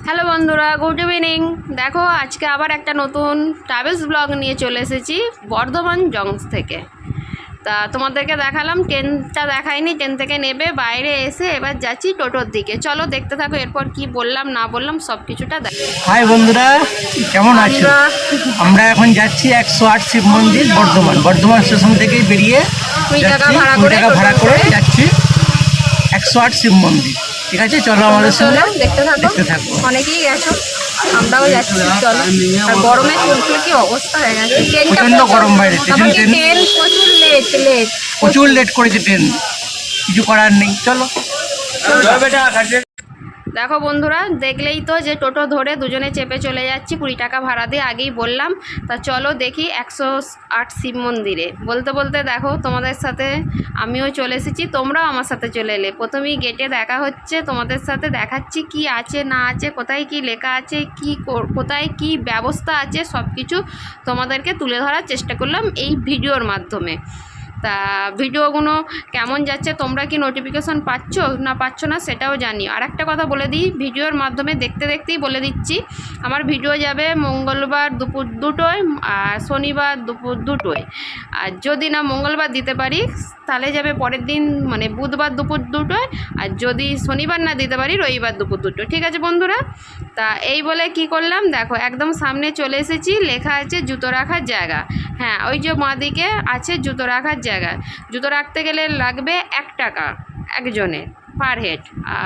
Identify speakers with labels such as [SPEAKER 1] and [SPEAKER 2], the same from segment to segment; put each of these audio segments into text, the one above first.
[SPEAKER 1] Hello বন্ধুরা, good evening. দেখো আজকে আবার একটা নতুন ট্রাভেলস ব্লগ নিয়ে চলে এসেছি বর্ধমান জংশ থেকে। তা তোমাদেরকে দেখালাম, ট্রেনটা দেখাইনি, ট্রেন থেকে নেবে বাইরে এসে এবার যাচ্ছি টোটোর দিকে। চলো দেখতে থাকো, এরপর কি বললাম না বললাম সব কিছুটা দেখো।
[SPEAKER 2] হাই বন্ধুরা, কেমন আছো? আমরা এখন যাচ্ছি 108 শিব মন্দির বর্ধমান স্টেশন থেকে বেরিয়ে
[SPEAKER 1] 20 টাকা
[SPEAKER 2] ভাড়া করে যাচ্ছি 108 শিব মন্দির। ঠিক আছে, চলো আমাদের সঙ্গে দেখতে থাকো।
[SPEAKER 1] অনেকেই গেছো, আমরাও যাচ্ছি। চলো। আর গরমে চলছে কি অবস্থা হয়ে গেছে,
[SPEAKER 2] প্রচন্ড গরম বাইরে,
[SPEAKER 1] ট্রেন
[SPEAKER 2] প্রচুর লেট করেছে ট্রেন, কিছু করার নেই। চলো।
[SPEAKER 1] দেখো বন্ধুরা, দেখলেই তো যে টোটো ধরে দুজনে চেপে চলে যাচ্ছি 20 টাকা ভাড়া দিয়ে, আগেই বললাম। তা চলো দেখি 108 শিব মন্দিরে। বলতে বলতে দেখো তোমাদের সাথে আমিও চলে এসেছি, তোমরাও আমার সাথে চলে এলে। প্রথমেই গেটে দেখা হচ্ছে, তোমাদের সাথে দেখাচ্ছি কি আছে না আছে, কোথায় কি লেখা আছে, কোথায় কি ব্যবস্থা আছে, সব কিছু তোমাদেরকে তুলে ধরার চেষ্টা করলাম এই ভিডিওর মাধ্যমে। তা ভিডিওগুলো কেমন যাচ্ছে, তোমরা কি নোটিফিকেশন পাচ্ছ না সেটাও জানি। আর একটা কথা বলে দিই, ভিডিওর মাধ্যমে দেখতে দেখতেই বলে দিচ্ছি, আমার ভিডিও যাবে মঙ্গলবার দুপুর 2টোয় আর শনিবার দুপুর 2টোয়। আর যদি না মঙ্গলবার দিতে পারি তাহলে যাবে পরের দিন, মানে বুধবার দুপুর 2টোয়। আর যদি শনিবার না দিতে পারি রবিবার দুপুর 2টো। ঠিক আছে বন্ধুরা? তা এই বলে কি করলাম, দেখো একদম সামনে চলে এসেছি, লেখা আছে জুতো রাখার জায়গা। হ্যাঁ, ওই যে মাদিকে আছে জুতো রাখার জায়গা। জুতো রাখতে গেলে লাগবে 1 টাকা একজনের পার হেড,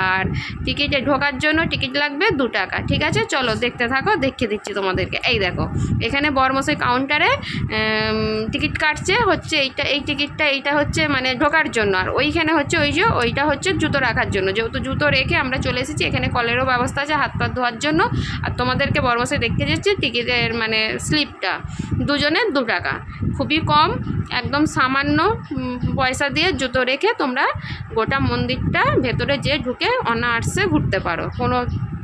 [SPEAKER 1] আর টিকিটে ঢোকার জন্য টিকিট লাগবে 2 টাকা। ঠিক আছে, চলো দেখতে থাকো, দেখিয়ে দিচ্ছি তোমাদেরকে। এই দেখো, এখানে বরমশাই কাউন্টারে টিকিট কাটছে, হচ্ছে এই টিকিটটা, এইটা হচ্ছে মানে ঢোকার জন্য, আর ওইখানে হচ্ছে ওইটা হচ্ছে জুতো রাখার জন্য। যেহেতু জুতো রেখে আমরা চলে এসেছি, এখানে কলেরও ব্যবস্থা আছে হাত পা ধোয়ার জন্য। আর তোমাদেরকে বরমশাই দেখিয়ে দিচ্ছে টিকিটের মানে স্লিপটা, দুজনের 2 টাকা, খুবই কম, একদম সামান্য পয়সা দিয়ে জুতো রেখে তোমরা গোটা মন্দিরটা ভেতরে যেয়ে ঢুকে অনায়াসে ঘুরতে পারো, কোনো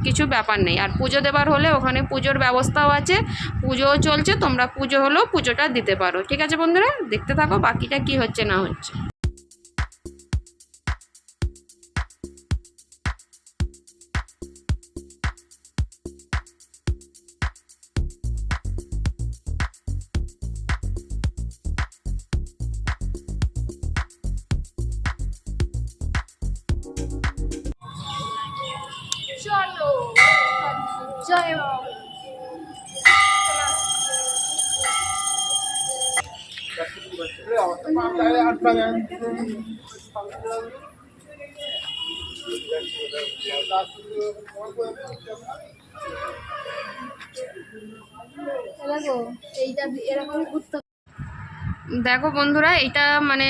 [SPEAKER 1] কিছু ব্যাপার নেই। আর পুজো দেবার হলে ওখানে পুজোর ব্যবস্থাও আছে, পুজোও চলছে, তোমরা পুজো হলেও পুজোটা দিতে পারো। ঠিক আছে বন্ধুরা, দেখতে থাকো বাকিটা কি হচ্ছে না হচ্ছে। চলো, জয় মা। দেখো বন্ধুরা, এটা মানে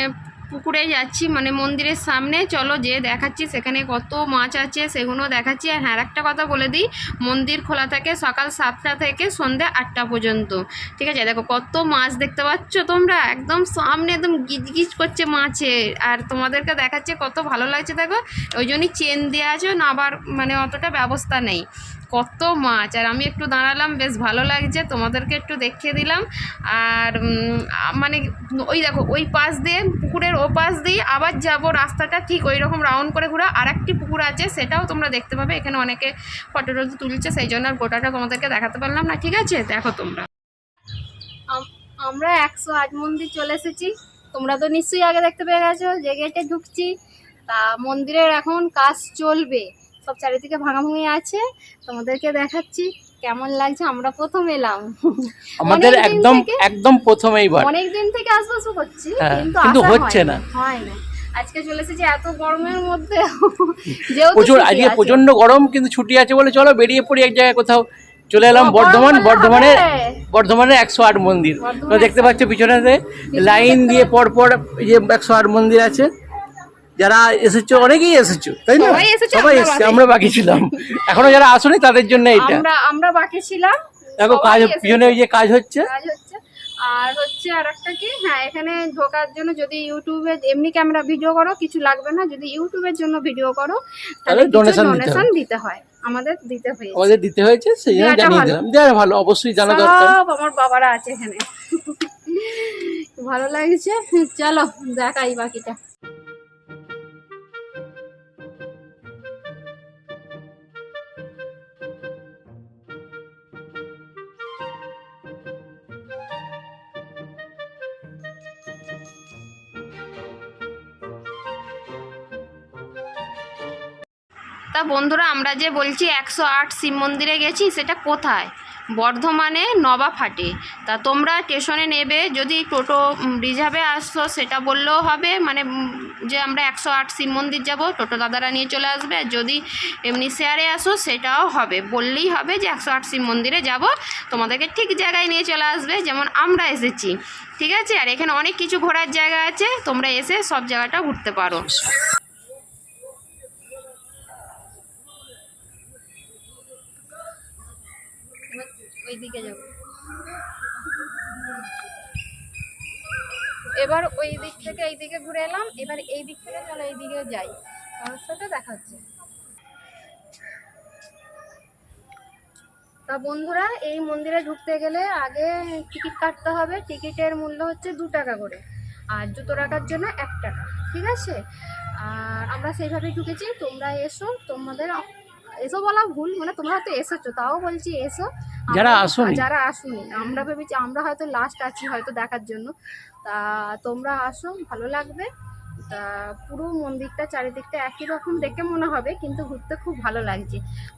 [SPEAKER 1] পুকুরে যাচ্ছি, মানে মন্দিরের সামনে। চলো যে দেখাচ্ছি সেখানে কত মাছ আছে সেগুলো দেখাচ্ছি। আর হ্যাঁ, একটা কথা বলে দিই, মন্দির খোলা থাকে সকাল 7টা থেকে সন্ধ্যে 8টা পর্যন্ত। ঠিক আছে, দেখো কত মাছ দেখতে পাচ্ছ তোমরা, একদম সামনে একদম গিজগিজ করছে মাছের। আর তোমাদেরকে দেখাচ্ছে কত ভালো লাগছে, দেখো ওই জন্যই চেন দেওয়া আছে না, আবার মানে অতটা ব্যবস্থা নেই, কত মাছ। আর আমি একটু দাঁড়ালাম, বেশ ভালো লাগছে, তোমাদেরকে একটু দেখিয়ে দিলাম। আর মানে ওই দেখো ওই পাশ দিয়ে, পুকুরের ও পাশ দিয়ে আবার যাব, রাস্তাটা ঠিক ওই রকম রাউন্ড করে ঘুরে আর একটি পুকুর আছে, সেটাও তোমরা দেখতে পাবে। এখানে অনেকে ফটো টটো তুলছে, সেই জন্য আর গোটাটা তোমাদেরকে দেখাতে পারলাম না। ঠিক আছে, দেখো তোমরা। আমরা 108 মন্দির চলে এসেছি, তোমরা তো নিশ্চয়ই আগে দেখতে পেয়ে গেছো যে গেটে ঢুকছি। তা মন্দিরের এখন কাজ চলবে, সব চারিদিকে ভাঙাভাঙি আছে, তোমাদেরকে দেখাচ্ছি কেমন লাগছে। আমরা প্রথম এলাম,
[SPEAKER 2] আমাদের একদম প্রথমেইবার,
[SPEAKER 1] অনেকদিন থেকে আসবো করছি,
[SPEAKER 2] কিন্তু হচ্ছে না,
[SPEAKER 1] হয় না। আজকে চলে এসেছি এত গরমের মধ্যে,
[SPEAKER 2] প্রচুর আজকে প্রচন্ড গরম, কিন্তু ছুটি আছে বলে চলো বেরিয়ে পড়ি এক জায়গায় কোথাও। চলে এলাম বর্ধমানের 108 মন্দির। তো দেখতে পাচ্ছ পিছনেতে লাইন দিয়ে পরপর যে 108 মন্দির আছে। যারা এসেছো, অনেকেই এসেছো তাই না? সবাই এসেছে, আমরা বাকি ছিলাম। এখনো যারা আসেনি তাদের জন্য এটা,
[SPEAKER 1] আমরা বাকি ছিলাম।
[SPEAKER 2] দেখো কাজ পিছনে ওই যে কাজ হচ্ছে।
[SPEAKER 1] আর হচ্ছে আর একটা কি, হ্যাঁ এখানে ঢোকার জন্য যদি ইউটিউবে এমনি ক্যামেরা ভিডিও করো কিছু লাগবে না, যদি ইউটিউবের জন্য ভিডিও করো তাহলে ডোনেশন দিতে হয়। আমাদের দিতে হয়েছে, সেই জন্য জানিয়ে দিলাম। দেওয়া ভালো, অবশ্যই জানা দরকার। আমার বাবারা আছে এখানে, ভালো লাগছে। চলো দেখাই বাকিটা। তা বন্ধুরা, আমরা যে বলছি 108 শিব মন্দিরে গেছি, সেটা কোথায়? বর্ধমানে নবাবহাটে। তা তোমরা স্টেশনে নেবে, যদি টোটো রিজার্ভে আসছো সেটা বললেও হবে, মানে যে আমরা 108 শিব মন্দির যাব, টোটো দাদারা নিয়ে চলে আসবে। আর যদি এমনি শেয়ারে আসো সেটাও হবে, বললেই হবে যে 108 শিব মন্দিরে যাব, তোমাদেরকে ঠিক জায়গায় নিয়ে চলে আসবে, যেমন আমরা এসেছি। ঠিক আছে? আর এখানে অনেক কিছু ঘোরার জায়গা আছে, তোমরা এসে সব জায়গাটা ঘুরতে পারো। ওইদিকে যাব, এবার ওই দিক থেকে এই দিকে ঘুরে এলাম, এবার এই দিক থেকে চলো এইদিকে যাই, রাস্তাটা দেখাচ্ছে। তা বন্ধুরা, এই মন্দিরে ঢুকতে গেলে আগে টিকিট কাটতে হবে। টিকিটের মূল্য হচ্ছে 2 টাকা করে, আর জুতো রাখার জন্য 1 টাকা। ঠিক আছে? আর আমরা সেইভাবেই ঢুকেছি। তোমরা এসো, তোমাদের এসো বলা ভুল, মানে তোমরা হয়তো এসেছো, তাও বলছি এসো। যারা আসুনি, আমরা ভেবেছি আমরা হয়তো লাস্ট আছি হয়তো দেখার জন্য। তা তোমরা আসো, ভালো লাগবে। তা পুরো মন্দিরটা চারিদিকটা একই রকম দেখে মনে হবে, কিন্তু ঘুরতে খুব ভালো লাগছে।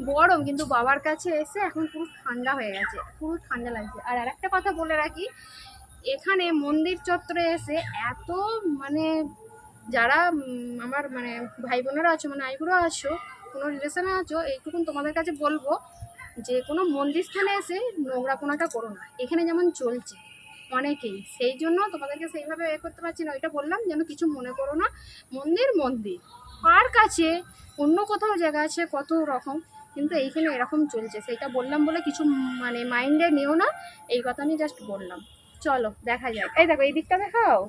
[SPEAKER 1] গরম, কিন্তু বাবার কাছে এসে এখন পুরো ঠান্ডা হয়ে গেছে, পুরো ঠান্ডা লাগছে। আর আরেকটা কথা বলে রাখি, এখানে মন্দির চত্বরে এসে এত মানে যারা আমার মানে ভাই বোনেরা আছো, মানে আইবুড়ো আছো, কোনো রিলেশনে আছো, এইটুকুন তোমাদের কাছে বলবো যে কোনো মন্দির স্থানে এসে নোংরাপোনাটা করো না। এখানে যেমন চলছে অনেকেই, সেই জন্য তোমাদেরকে সেইভাবে করতে পারছি না, ওইটা বললাম, যেন কিছু মনে করো না। মন্দির পার্ক আছে, অন্য কোথাও জায়গা আছে কত রকম, কিন্তু এইখানে এরকম চলছে, সেইটা বললাম বলে কিছু মানে মাইন্ডে নিও না, এই কথা আমি জাস্ট বললাম। চলো দেখা যাক। এই দেখো, এই দিকটা দেখাও।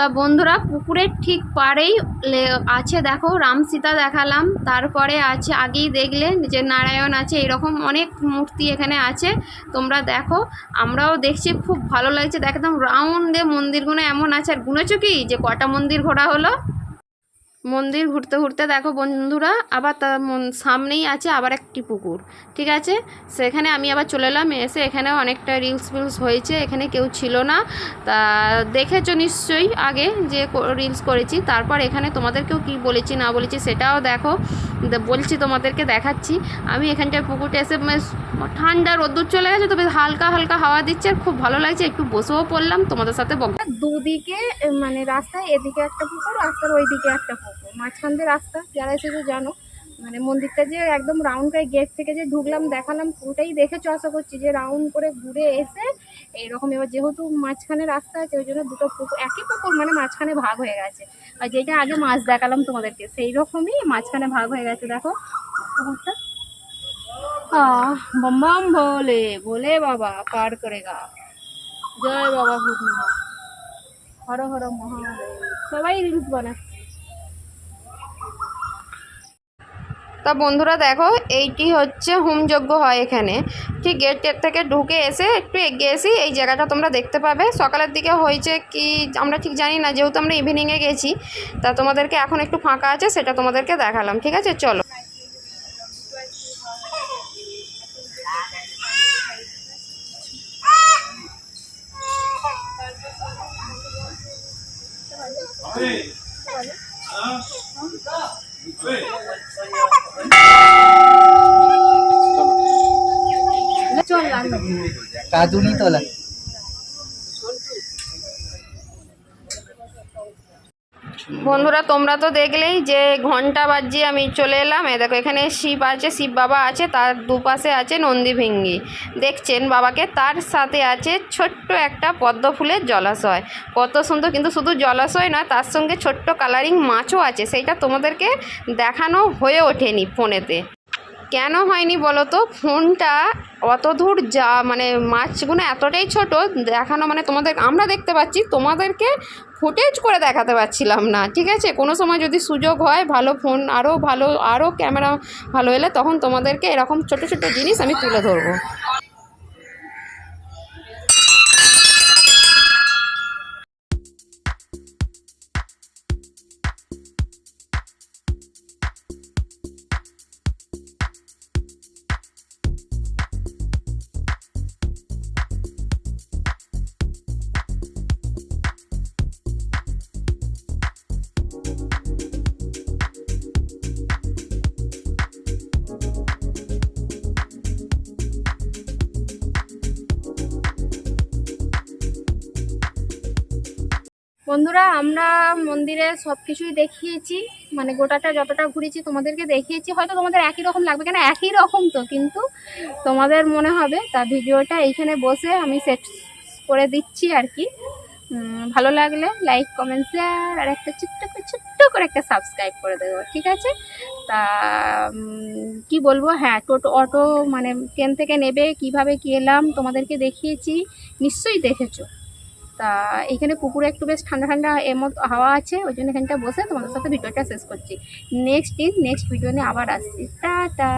[SPEAKER 1] তা বন্ধুরা, পুকুরের ঠিক পাড়েই আছে, দেখো রাম সীতা দেখালাম, তারপরে আছে আগেই দেখলেন যে নারায়ণ আছে, এরকম অনেক মূর্তি এখানে আছে, তোমরা দেখো। আমরাও দেখছি, খুব ভালো লাগছে, একদম রাউন্ডে মন্দিরগুলো এমন আছে। আর গুনেছো কি যে কটা মন্দির ঘোরা হলো? মন্দির ঘুরতে ঘুরতে দেখো বন্ধুরা, আবার তার সামনেই আছে আবার একটি পুকুর। ঠিক আছে? সেখানে আমি আবার চলে এলাম, এসে এখানেও অনেকটা রিলস হয়েছে, এখানে কেউ ছিল না। তা দেখেছো নিশ্চয়ই আগে যে রিলস করেছি। তারপর এখানে তোমাদেরকেও কি বলেছি না বলেছি সেটাও দেখো, বলছি তোমাদেরকে, দেখাচ্ছি। আমি এখানটায় পুকুরটা এসে ঠান্ডা রোদ্দুর চলে গেছে, তবে হালকা হালকা হাওয়া দিচ্ছে, আর খুব ভালো লাগছে। একটু বসেও পড়লাম তোমাদের সাথে। দুদিকে মানে রাস্তায়, এদিকে একটা পুকুর, রাস্তার ওইদিকে একটা পুকুর, মাঝখান দিয়ে রাস্তা। যারা এসেছে জানো, মানে মন্দিরটা যে একদম রাউন্ড করে গেট থেকে যে ঢুকলাম দেখালাম, পুরোটাই দেখেছো আশা করছি, যে রাউন্ড করে ঘুরে এসে এইরকম। এবার যেহেতু মাঝখানে রাস্তা আছে, ওই জন্য দুটো পুকুর, একই পুকুর মানে মাঝখানে ভাগ হয়ে গেছে। আর যেটা আগে মাছ দেখালাম তোমাদেরকে, সেই রকমই মাঝখানে ভাগ হয়ে গেছে। দেখো পুকুরটা, বম বম ভোলে ভোলে বাবা পার করেগা, জয় বাবা ভূতনাথ, হর হর মহাদেব। সবাই রিলস বানাচ্ছে। তা বন্ধুরা দেখো, এইটি হচ্ছে হোমযজ্ঞ হয় এখানে। ঠিক গেটের থেকে ঢুকে এসে একটু এগিয়ে এসি, এই জায়গাটা তোমরা দেখতে পাবে। সকালের দিকে হয়েছে কি আমরা ঠিক জানি না, যেহেতু আমরা ইভিনিংয়ে গেছি। তা তোমাদেরকে এখন একটু ফাঁকা আছে, সেটা তোমাদেরকে দেখালাম। ঠিক আছে? চলো।
[SPEAKER 2] কাদুনি তোলা।
[SPEAKER 1] বন্ধুরা, তোমরা তো দেখলেই যে ঘন্টা বাজিয়ে আমি চলে এলাম। দেখো এখানে শিব আছে, শিব বাবা আছে, তার দুপাশে আছে নন্দী ভৃঙ্গি, দেখছেন বাবাকে। তার সাথে আছে ছোট্ট একটা পদ্ম ফুলের জলাশয়, কত সুন্দর। কিন্তু শুধু জলাশয় না, তার সঙ্গে ছোট্ট কালারিং মাছও আছে, সেইটা তোমাদেরকে দেখানো হয়ে ওঠেনি ফোনেতে। কেন হয়নি বলো তো? ফোনটা অত দূর যা মানে মাছগুলো এতটাই ছোট দেখানো, মানে তোমাদের আমরা দেখতে পাচ্ছি, তোমাদেরকে ফুটেজ করে দেখাতে পারছিলাম না। ঠিক আছে? কোনো সময় যদি সুযোগ হয়, ভালো ফোন, আরও ভালো, আরও ক্যামেরা ভালো এলে, তখন তোমাদেরকে এরকম ছোট ছোট জিনিস আমি তুলে ধরবো।
[SPEAKER 3] বন্ধুরা আমরা মন্দিরে সব কিছুই দেখিয়েছি, মানে গোটাটা যতটা ঘুরেছি তোমাদেরকে দেখিয়েছি। হয়তো তোমাদের একই রকম লাগবে, কেন একই রকম তো, কিন্তু তোমাদের মনে হবে। তা ভিডিওটা এইখানে বসে আমি সেট করে দিচ্ছি আর কি। ভালো লাগলে লাইক কমেন্ট শেয়ার আর একটা ছোট্ট করে একটা সাবস্ক্রাইব করে দেবো, ঠিক আছে? তা কি বলবো, হ্যাঁ অটো মানে ট্রেন থেকে নেবে কিভাবে কি এলাম তোমাদেরকে দেখিয়েছি, নিশ্চয়ই দেখেছো। তা এইখানে পুকুরে একটু বেশ ঠান্ডা ঠান্ডা হাওয়া আছে, ওই জন্য এখানটা বসে তোমাদের সাথে ভিডিওটা শেষ করছি। নেক্সট ভিডিও নিয়ে আবার আসছি। টাটা।